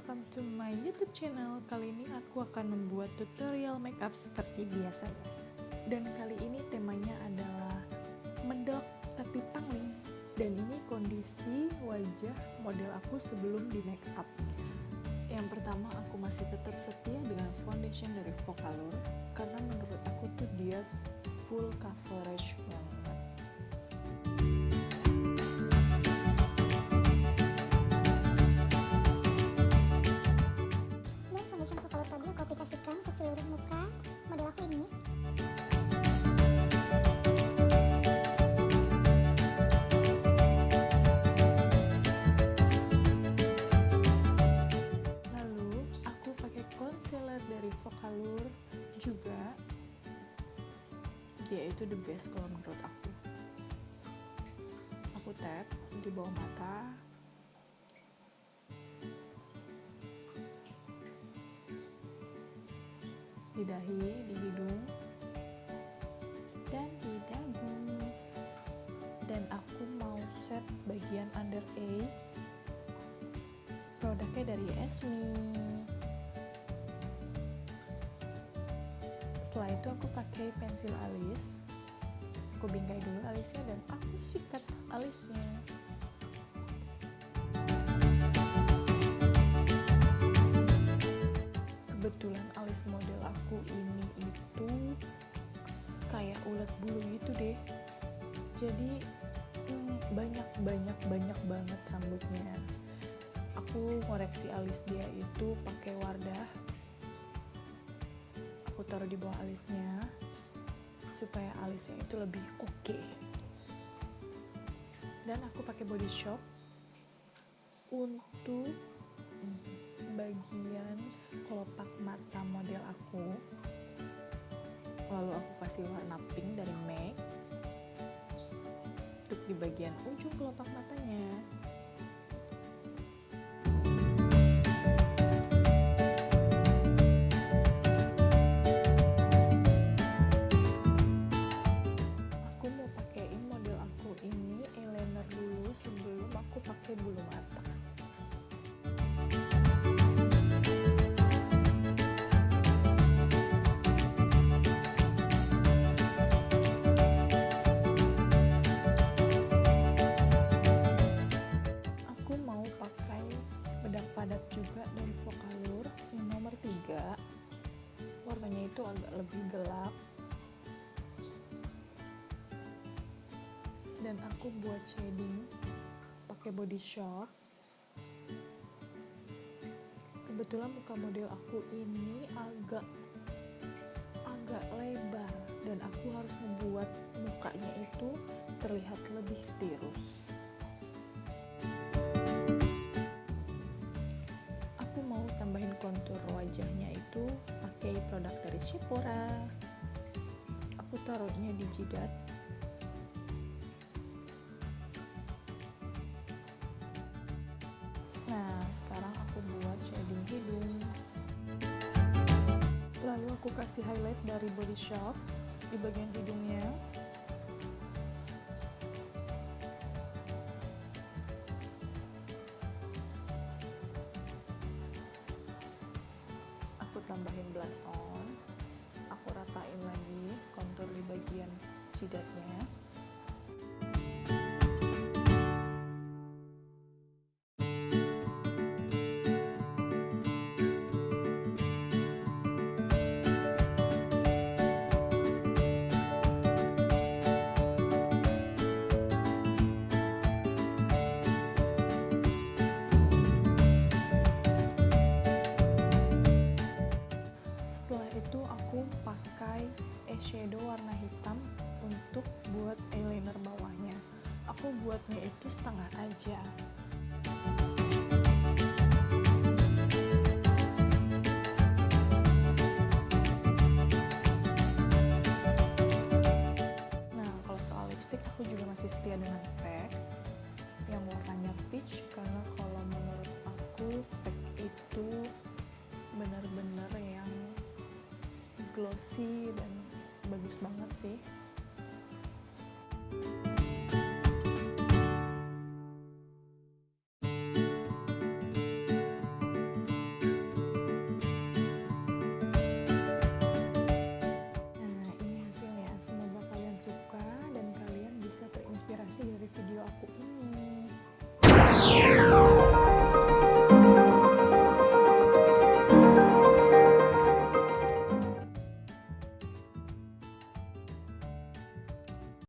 welcome to my YouTube channel. Kali ini aku akan membuat tutorial makeup seperti biasanya. Dan kali ini temanya adalah medok tapi pangling. Dan ini kondisi wajah model aku sebelum di makeup. Yang pertama, aku masih tetap setia dengan foundation dari Vocaloid karena menurut aku tuh dia full coverage banget. Foundation Vocaloid tadi aku aplikasikan ke seluruh muka model aku ini. Lalu aku pakai concealer dari Vocaloid juga. Dia itu the best kalau menurut aku. Aku tap di bawah mata. Di dahi, di hidung, dan di dagu. Dan aku mau set bagian under eye. Produknya dari Esmi. Setelah itu aku pakai pensil alis. Aku bingkai dulu alisnya dan aku sikat alisnya. Kebetulan alis model aku ini itu kayak ulet bulu gitu deh. Jadi banyak banget rambutnya. Aku koreksi alis dia itu pakai Wardah. Aku taruh di bawah alisnya supaya alisnya itu lebih oke. Dan aku pakai body shop untuk bagian kelopak mata model aku. Lalu aku kasih warna pink dari MAC untuk di bagian ujung kelopak matanya. Aku mau pakein model aku ini eyeliner dulu sebelum aku pakai bulu mata. Padat juga dari Vocaloid yang nomor 3. Warnanya itu agak lebih gelap. Dan aku buat shading pakai body shop. Kebetulan muka model aku ini agak lebar dan aku harus membuat mukanya itu terlihat lebih tirus. Tambahin kontur wajahnya itu pakai produk dari Sephora. Aku taruhnya di jidat. Nah, sekarang aku buat shading hidung. Lalu aku kasih highlight dari Body Shop di bagian hidungnya. Aku tambahin blush on, aku ratain lagi kontur di bagian jidatnya. Itu aku pakai eyeshadow warna hitam untuk buat eyeliner bawahnya. Aku buatnya itu setengah aja. Nah, kalau soal lipstick aku juga masih setia dengan PAC yang warnanya peach karena kalau menurut aku PAC itu benar-benar yang glossy dan bagus banget sih.